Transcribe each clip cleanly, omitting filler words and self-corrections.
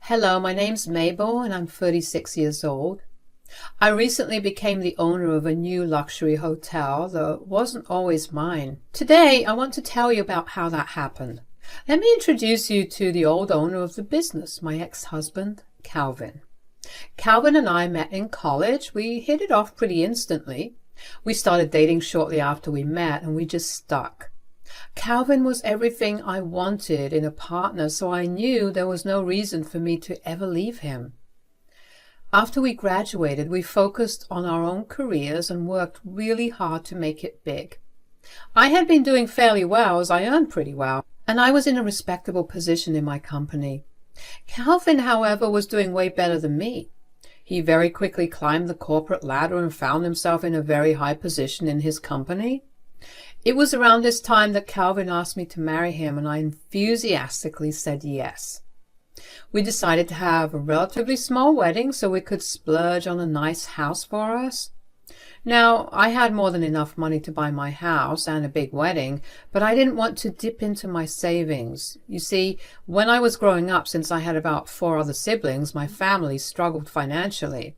Hello, my name's Mabel and I'm 36 years old. I recently became the owner of a new luxury hotel that wasn't always mine. Today, I want to tell you about how that happened. Let me introduce you to the old owner of the business, my ex-husband, Calvin. Calvin and I met in college. We hit it off pretty instantly. We started dating shortly after we met and we just stuck. Calvin was everything I wanted in a partner, so I knew there was no reason for me to ever leave him. After we graduated, we focused on our own careers and worked really hard to make it big. I had been doing fairly well as I earned pretty well, and I was in a respectable position in my company. Calvin, however, was doing way better than me. He very quickly climbed the corporate ladder and found himself in a very high position in his company. It was around this time that Calvin asked me to marry him, and I enthusiastically said yes. We decided to have a relatively small wedding so we could splurge on a nice house for us. Now, I had more than enough money to buy my house and a big wedding, but I didn't want to dip into my savings. You see, when I was growing up, since I had about 4 other siblings, my family struggled financially.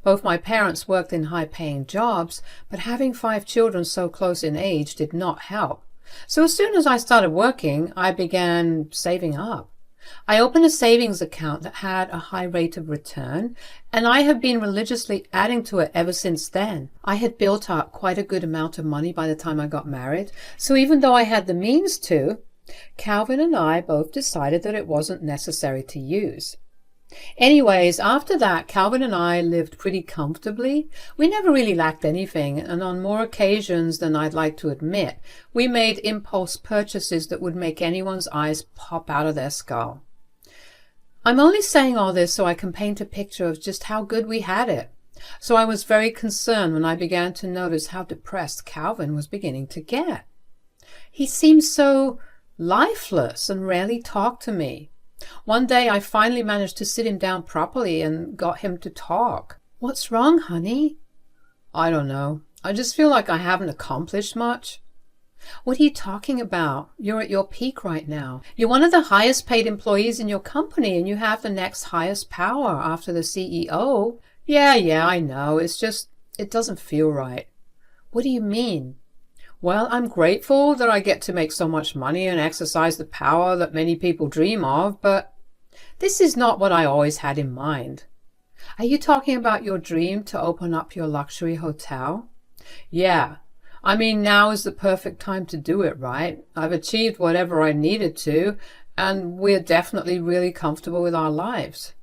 Both my parents worked in high-paying jobs, but having 5 children so close in age did not help. So as soon as I started working, I began saving up. I opened a savings account that had a high rate of return, and I have been religiously adding to it ever since then. I had built up quite a good amount of money by the time I got married, so even though I had the means to, Calvin and I both decided that it wasn't necessary to use. Anyways, after that, Calvin and I lived pretty comfortably. We never really lacked anything, and on more occasions than I'd like to admit, we made impulse purchases that would make anyone's eyes pop out of their skull. I'm only saying all this so I can paint a picture of just how good we had it. So I was very concerned when I began to notice how depressed Calvin was beginning to get. He seemed so lifeless and rarely talked to me. One day I finally managed to sit him down properly and got him to talk. "What's wrong, honey?" "I don't know. I just feel like I haven't accomplished much." "What are you talking about? You're at your peak right now. You're one of the highest paid employees in your company and you have the next highest power after the CEO. Yeah, I know. It's just, it doesn't feel right." "What do you mean?" "Well, I'm grateful that I get to make so much money and exercise the power that many people dream of, but this is not what I always had in mind." "Are you talking about your dream to open up your luxury hotel?" "Yeah. I mean, now is the perfect time to do it, right? I've achieved whatever I needed to, and we're definitely really comfortable with our lives."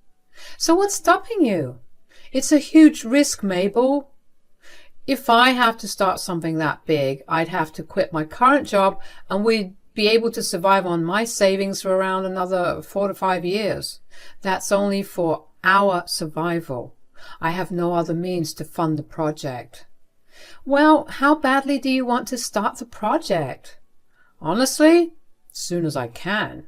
"So what's stopping you?" "It's a huge risk, Mabel. If I have to start something that big, I'd have to quit my current job and we'd be able to survive on my savings for around another 4 to 5 years. That's only for our survival. I have no other means to fund the project." "Well, how badly do you want to start the project?" "Honestly, as soon as I can.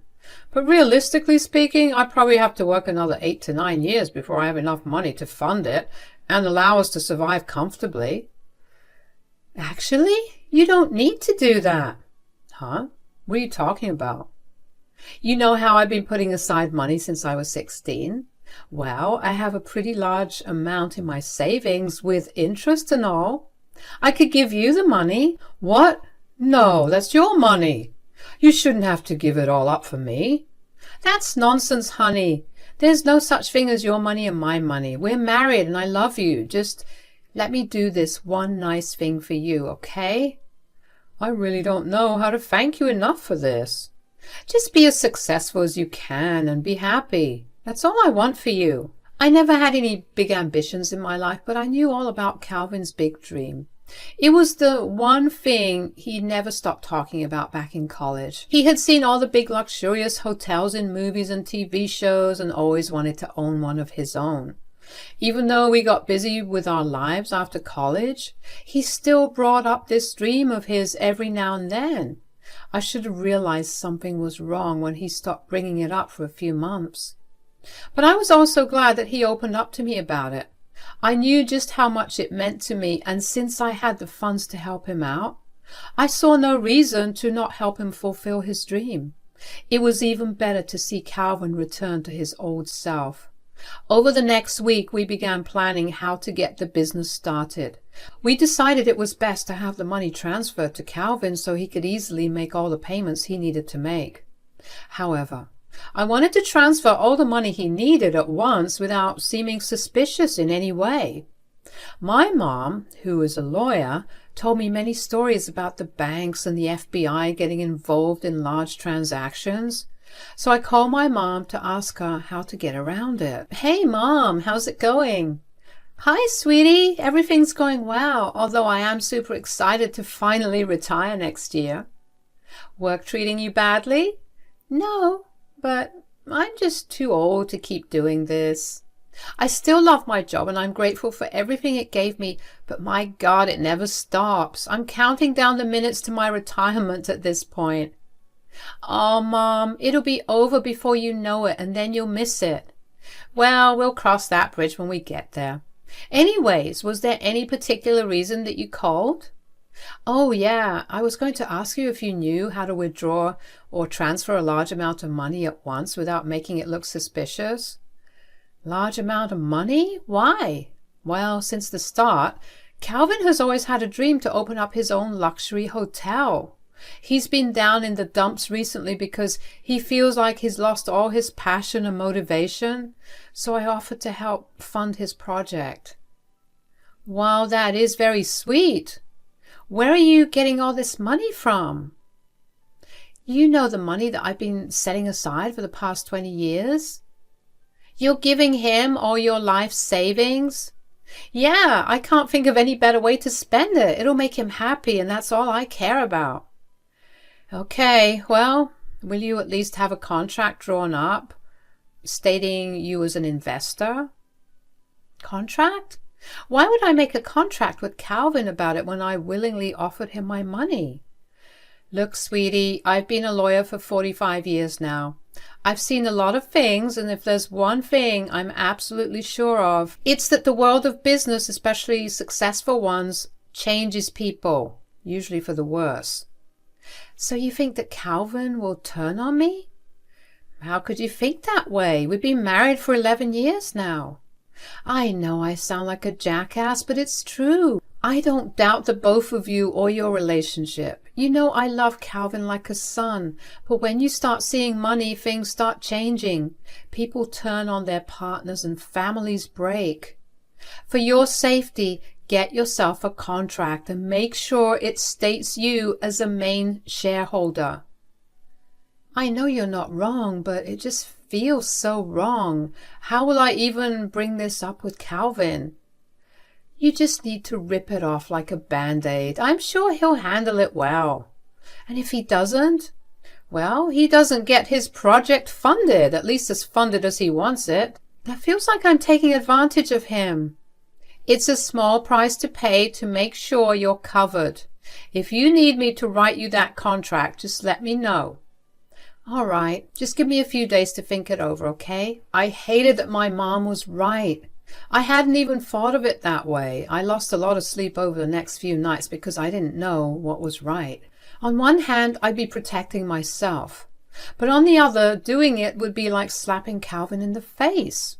But realistically speaking, I probably have to work another 8 to 9 years before I have enough money to fund it and allow us to survive comfortably." "Actually, you don't need to do that." "Huh? What are you talking about?" "You know how I've been putting aside money since I was 16? Well, I have a pretty large amount in my savings with interest and all. I could give you the money." "What? No, that's your money. You shouldn't have to give it all up for me." "That's nonsense, honey. There's no such thing as your money and my money. We're married and I love you. Just let me do this one nice thing for you, okay?" "I really don't know how to thank you enough for this." "Just be as successful as you can and be happy. That's all I want for you." I never had any big ambitions in my life, but I knew all about Calvin's big dream. It was the one thing he never stopped talking about back in college. He had seen all the big luxurious hotels in movies and TV shows and always wanted to own one of his own. Even though we got busy with our lives after college, he still brought up this dream of his every now and then. I should have realized something was wrong when he stopped bringing it up for a few months. But I was also glad that he opened up to me about it. I knew just how much it meant to me, and since I had the funds to help him out, I saw no reason to not help him fulfill his dream. It was even better to see Calvin return to his old self. Over the next week, we began planning how to get the business started. We decided it was best to have the money transferred to Calvin so he could easily make all the payments he needed to make. However, I wanted to transfer all the money he needed at once without seeming suspicious in any way. My mom, who is a lawyer, told me many stories about the banks and the FBI getting involved in large transactions. So I called my mom to ask her how to get around it. Hey, Mom, how's it going? Hi, sweetie. Everything's going well, although I am super excited to finally retire next year. Work treating you badly? No, but I'm just too old to keep doing this. I still love my job and I'm grateful for everything it gave me, but my God, it never stops. I'm counting down the minutes to my retirement at this point. Oh, Mom, it'll be over before you know it, and then you'll miss it. Well, we'll cross that bridge when we get there. Anyways, was there any particular reason that you called? Oh, yeah, I was going to ask you if you knew how to withdraw or transfer a large amount of money at once without making it look suspicious. Large amount of money? Why? Well, since the start, Calvin has always had a dream to open up his own luxury hotel. He's been down in the dumps recently because he feels like he's lost all his passion and motivation, so I offered to help fund his project. Wow, that is very sweet. Where are you getting all this money from? You know, the money that I've been setting aside for the past 20 years? You're giving him all your life savings? Yeah, I can't think of any better way to spend it. It'll make him happy, and that's all I care about. Okay, well, will you at least have a contract drawn up stating you as an investor? Contract? Why would I make a contract with Calvin about it when I willingly offered him my money? Look, sweetie, I've been a lawyer for 45 years now. I've seen a lot of things, and if there's one thing I'm absolutely sure of, it's that the world of business, especially successful ones, changes people, usually for the worse. So you think that Calvin will turn on me? How could you think that way? We've been married for 11 years now. I know I sound like a jackass, but it's true. I don't doubt the both of you or your relationship. You know I love Calvin like a son, but when you start seeing money, things start changing. People turn on their partners and families break. For your safety, get yourself a contract and make sure it states you as a main shareholder. I know you're not wrong, but it just feels so wrong. How will I even bring this up with Calvin? You just need to rip it off like a Band-Aid. I'm sure he'll handle it well. And if he doesn't, well, he doesn't get his project funded, at least as funded as he wants it. That feels like I'm taking advantage of him. It's a small price to pay to make sure you're covered. If you need me to write you that contract, just let me know. All right, just give me a few days to think it over, okay? I hated that my mom was right. I hadn't even thought of it that way. I lost a lot of sleep over the next few nights because I didn't know what was right. On one hand, I'd be protecting myself, but on the other, doing it would be like slapping Calvin in the face.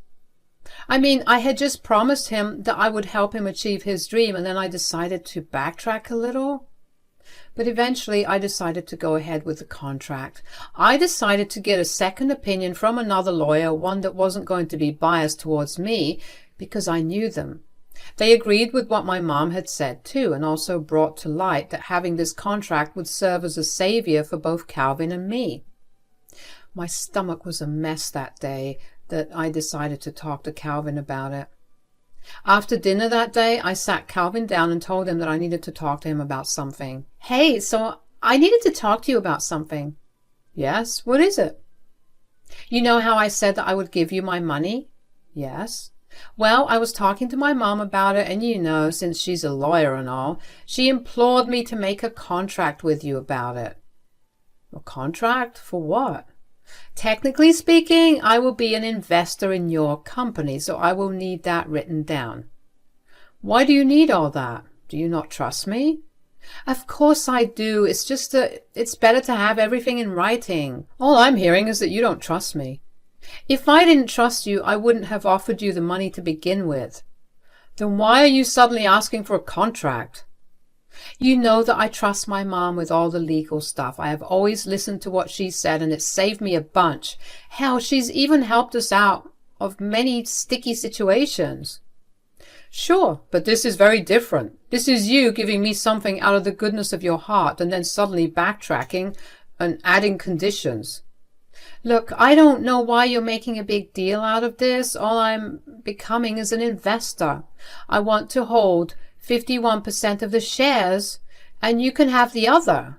I mean, I had just promised him that I would help him achieve his dream, and then I decided to backtrack a little. But eventually I decided to go ahead with the contract. I decided to get a second opinion from another lawyer, one that wasn't going to be biased towards me, because I knew them. They agreed with what my mom had said too, and also brought to light that having this contract would serve as a savior for both Calvin and me. My stomach was a mess that day that I decided to talk to Calvin about it. After dinner that day, I sat Calvin down and told him that I needed to talk to him about something. Hey, so I needed to talk to you about something. Yes, what is it? You know how I said that I would give you my money? Yes. Well, I was talking to my mom about it, and you know, since she's a lawyer and all, she implored me to make a contract with you about it. A contract? For what? Technically speaking, I will be an investor in your company, so I will need that written down. Why do you need all that? Do you not trust me? Of course I do. It's just that it's better to have everything in writing. All I'm hearing is that you don't trust me. If I didn't trust you, I wouldn't have offered you the money to begin with. Then why are you suddenly asking for a contract? You know that I trust my mom with all the legal stuff. I have always listened to what she said, and it's saved me a bunch. Hell, she's even helped us out of many sticky situations. Sure, but this is very different. This is you giving me something out of the goodness of your heart and then suddenly backtracking and adding conditions. Look, I don't know why you're making a big deal out of this. All I'm becoming is an investor. I want to hold 51% of the shares, and you can have the other.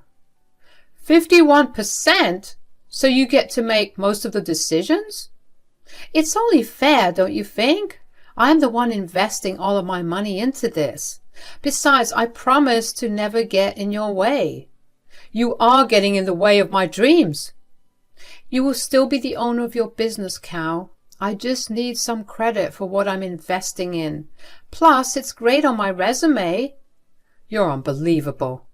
51%? So you get to make most of the decisions? It's only fair, don't you think? I'm the one investing all of my money into this. Besides, I promise to never get in your way. You are getting in the way of my dreams. You will still be the owner of your business, Cal. I just need some credit for what I'm investing in. Plus, it's great on my resume. You're unbelievable.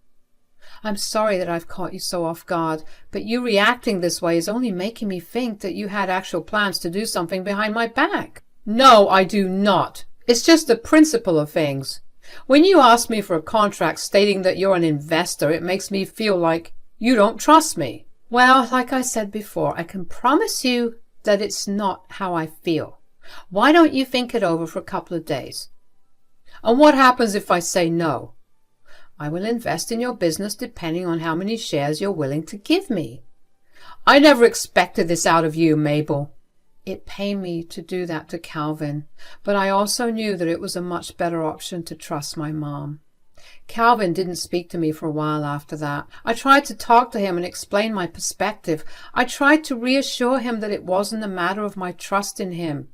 I'm sorry that I've caught you so off guard, but you reacting this way is only making me think that you had actual plans to do something behind my back. No, I do not. It's just the principle of things. When you ask me for a contract stating that you're an investor, it makes me feel like you don't trust me. Well, like I said before, I can promise you that it's not how I feel. Why don't you think it over for a couple of days? And what happens if I say no? I will invest in your business depending on how many shares you're willing to give me. I never expected this out of you, Mabel. It pained me to do that to Calvin, but I also knew that it was a much better option to trust my mom. Calvin didn't speak to me for a while after that. I tried to talk to him and explain my perspective. I tried to reassure him that it wasn't a matter of my trust in him,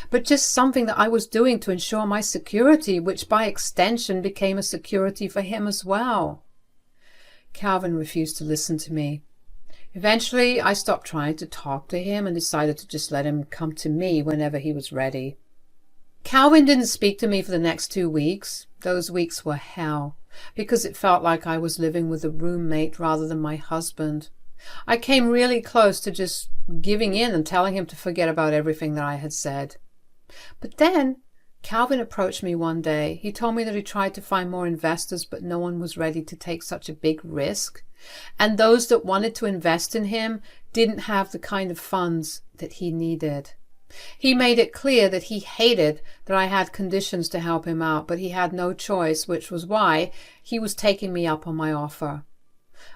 but just something that I was doing to ensure my security, which by extension became a security for him as well. Calvin refused to listen to me. Eventually, I stopped trying to talk to him and decided to just let him come to me whenever he was ready. Calvin didn't speak to me for the next 2 weeks. Those weeks were hell, because it felt like I was living with a roommate rather than my husband. I came really close to just giving in and telling him to forget about everything that I had said. But then Calvin approached me one day. He told me that he tried to find more investors, but no one was ready to take such a big risk. And those that wanted to invest in him didn't have the kind of funds that he needed. He made it clear that he hated that I had conditions to help him out, but he had no choice, which was why he was taking me up on my offer.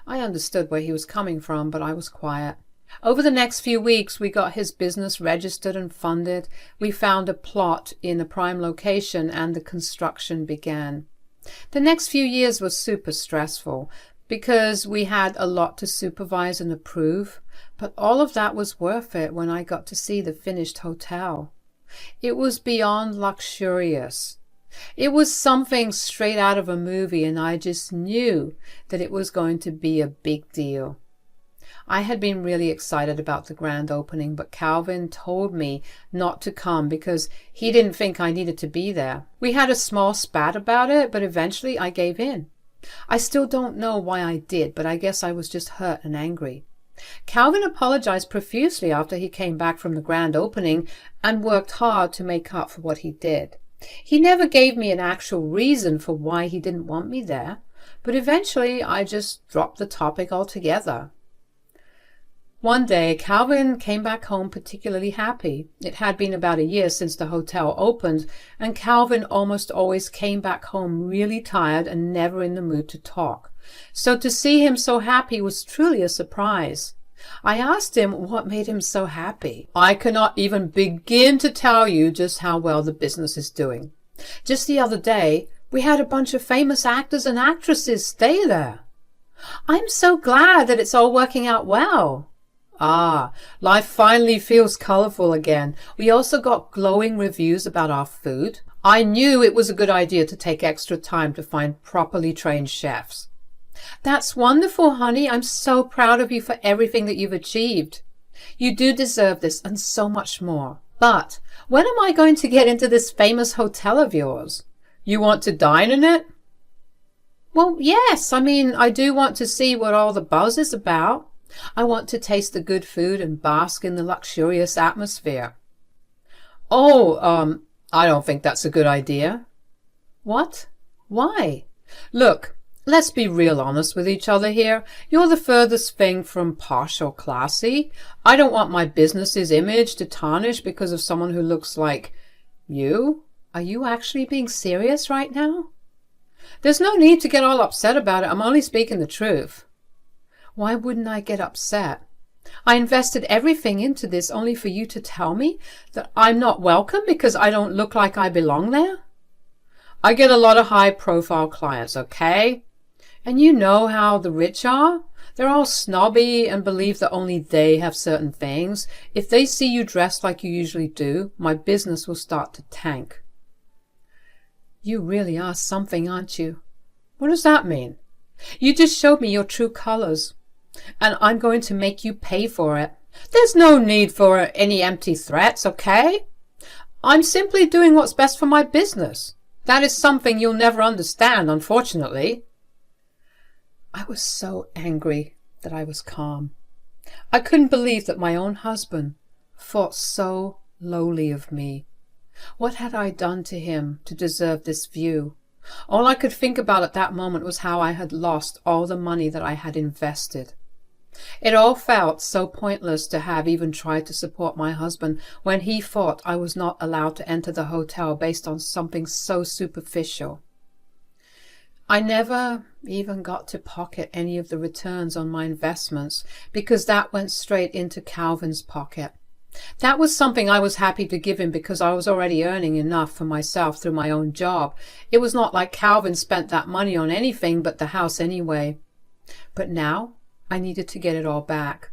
I understood where he was coming from, but I was quiet. Over the next few weeks, we got his business registered and funded. We found a plot in a prime location, and the construction began. The next few years were super stressful, because we had a lot to supervise and approve, but all of that was worth it when I got to see the finished hotel. It was beyond luxurious. It was something straight out of a movie, and I just knew that it was going to be a big deal. I had been really excited about the grand opening, but Calvin told me not to come because he didn't think I needed to be there. We had a small spat about it, but eventually I gave in. I still don't know why I did, but I guess I was just hurt and angry. Calvin apologized profusely after he came back from the grand opening and worked hard to make up for what he did. He never gave me an actual reason for why he didn't want me there, but eventually I just dropped the topic altogether. One day, Calvin came back home particularly happy. It had been about a year since the hotel opened, and Calvin almost always came back home really tired and never in the mood to talk. So to see him so happy was truly a surprise. I asked him what made him so happy. I cannot even begin to tell you just how well the business is doing. Just the other day, we had a bunch of famous actors and actresses stay there. I'm so glad that it's all working out well. Ah, life finally feels colorful again. We also got glowing reviews about our food. I knew it was a good idea to take extra time to find properly trained chefs. That's wonderful, honey. I'm so proud of you for everything that you've achieved. You do deserve this and so much more. But when am I going to get into this famous hotel of yours? You want to dine in it? Well, yes, I do want to see what all the buzz is about. I want to taste the good food and bask in the luxurious atmosphere. Oh, I don't think that's a good idea. What? Why? Look, let's be real honest with each other here. You're the furthest thing from posh or classy. I don't want my business's image to tarnish because of someone who looks like you. Are you actually being serious right now? There's no need to get all upset about it. I'm only speaking the truth. Why wouldn't I get upset? I invested everything into this only for you to tell me that I'm not welcome because I don't look like I belong there? I get a lot of high-profile clients, okay? And you know how the rich are? They're all snobby and believe that only they have certain things. If they see you dressed like you usually do, my business will start to tank. You really are something, aren't you? What does that mean? You just showed me your true colors, and I'm going to make you pay for it. There's no need for any empty threats, okay? I'm simply doing what's best for my business. That is something you'll never understand, unfortunately. I was so angry that I was calm. I couldn't believe that my own husband thought so lowly of me. What had I done to him to deserve this view? All I could think about at that moment was how I had lost all the money that I had invested. It all felt so pointless to have even tried to support my husband when he thought I was not allowed to enter the hotel based on something so superficial. I never even got to pocket any of the returns on my investments because that went straight into Calvin's pocket. That was something I was happy to give him because I was already earning enough for myself through my own job. It was not like Calvin spent that money on anything but the house anyway. But now I needed to get it all back.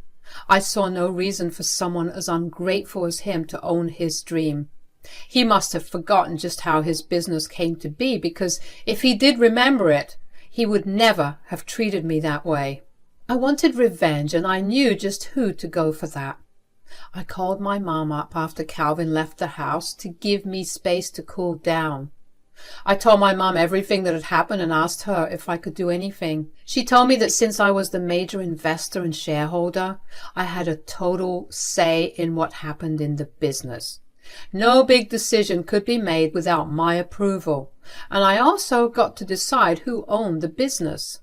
I saw no reason for someone as ungrateful as him to own his dream. He must have forgotten just how his business came to be, because if he did remember it, he would never have treated me that way. I wanted revenge, and I knew just who to go for that. I called my mom up after Calvin left the house to give me space to cool down. I told my mom everything that had happened and asked her if I could do anything. She told me that since I was the major investor and shareholder, I had a total say in what happened in the business. No big decision could be made without my approval, and I also got to decide who owned the business.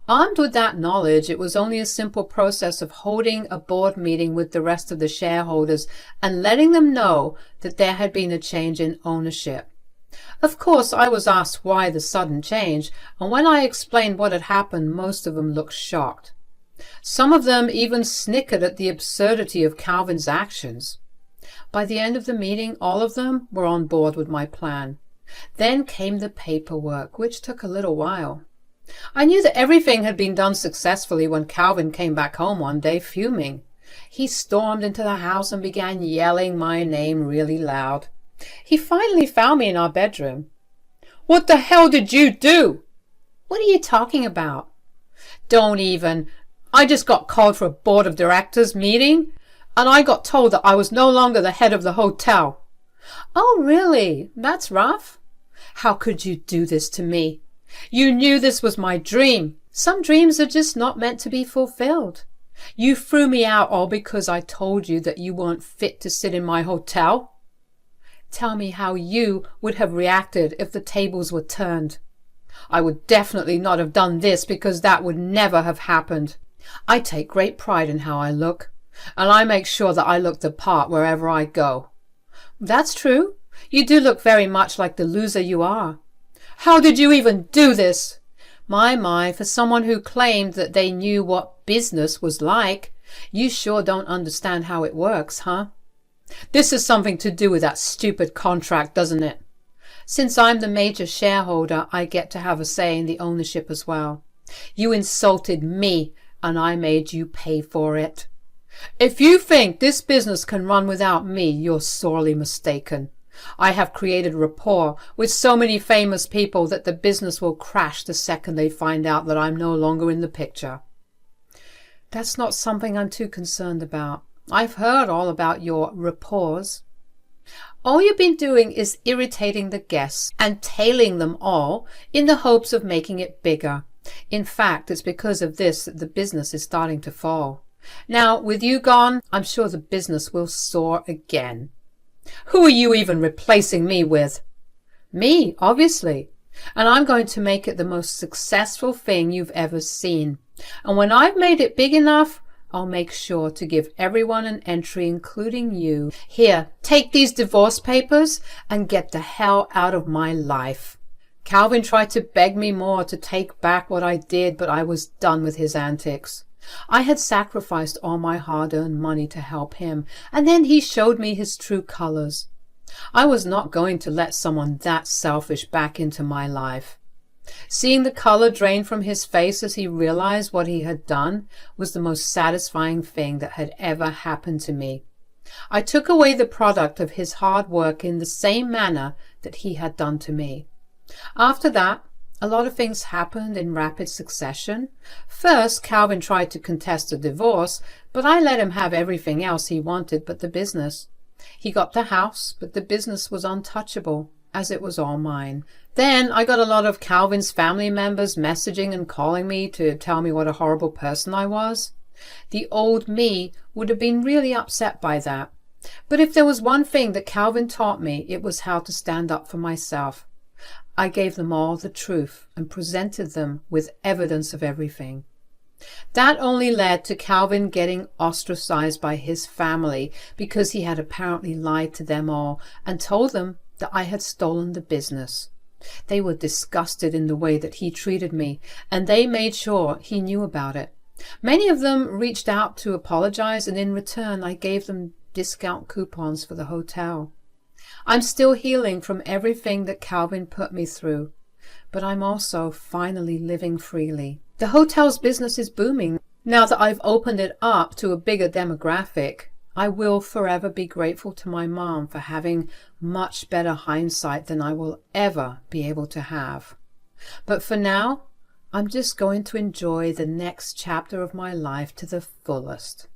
Armed with that knowledge, it was only a simple process of holding a board meeting with the rest of the shareholders and letting them know that there had been a change in ownership. Of course, I was asked why the sudden change, and when I explained what had happened, most of them looked shocked. Some of them even snickered at the absurdity of Calvin's actions. By the end of the meeting, all of them were on board with my plan. Then came the paperwork, which took a little while. I knew that everything had been done successfully when Calvin came back home one day, fuming. He stormed into the house and began yelling my name really loud. He finally found me in our bedroom. "What the hell did you do?" "What are you talking about?" "Don't even. I just got called for a board of directors meeting, and I got told that I was no longer the head of the hotel." "Oh, really? That's rough. How could you do this to me? You knew this was my dream. Some dreams are just not meant to be fulfilled. You threw me out all because I told you that you weren't fit to sit in my hotel. Tell me how you would have reacted if the tables were turned." "I would definitely not have done this because that would never have happened. I take great pride in how I look, and I make sure that I look the part wherever I go." "That's true. You do look very much like the loser you are." "How did you even do this?" My, for someone who claimed that they knew what business was like, you sure don't understand how it works, huh? "This has something to do with that stupid contract, doesn't it?" "Since I'm the major shareholder, I get to have a say in the ownership as well. You insulted me, and I made you pay for it. If you think this business can run without me, you're sorely mistaken. I have created rapport with so many famous people that the business will crash the second they find out that I'm no longer in the picture." "That's not something I'm too concerned about. I've heard all about your rapports. All you've been doing is irritating the guests and tailing them all in the hopes of making it bigger. In fact, it's because of this that the business is starting to fall. Now, with you gone, I'm sure the business will soar again. Who are you even replacing me with? Me, obviously. And I'm going to make it the most successful thing you've ever seen. And when I've made it big enough, I'll make sure to give everyone an entry, including you. Here, take these divorce papers and get the hell out of my life. Calvin tried to beg me more to take back what I did, but I was done with his antics. I had sacrificed all my hard-earned money to help him, and then he showed me his true colors. I was not going to let someone that selfish back into my life. Seeing the color drain from his face as he realized what he had done was the most satisfying thing that had ever happened to me. I took away the product of his hard work in the same manner that he had done to me. After that, a lot of things happened in rapid succession. First, Calvin tried to contest a divorce, but I let him have everything else he wanted but the business. He got the house, but the business was untouchable, as it was all mine. Then I got a lot of Calvin's family members messaging and calling me to tell me what a horrible person I was. The old me would have been really upset by that. But if there was one thing that Calvin taught me, it was how to stand up for myself. I gave them all the truth and presented them with evidence of everything. That only led to Calvin getting ostracized by his family because he had apparently lied to them all and told them that I had stolen the business. They were disgusted in the way that he treated me, and they made sure he knew about it. Many of them reached out to apologize, and in return I gave them discount coupons for the hotel. I'm still healing from everything that Calvin put me through, but I'm also finally living freely. The hotel's business is booming. Now that I've opened it up to a bigger demographic, I will forever be grateful to my mom for having much better hindsight than I will ever be able to have. But for now, I'm just going to enjoy the next chapter of my life to the fullest.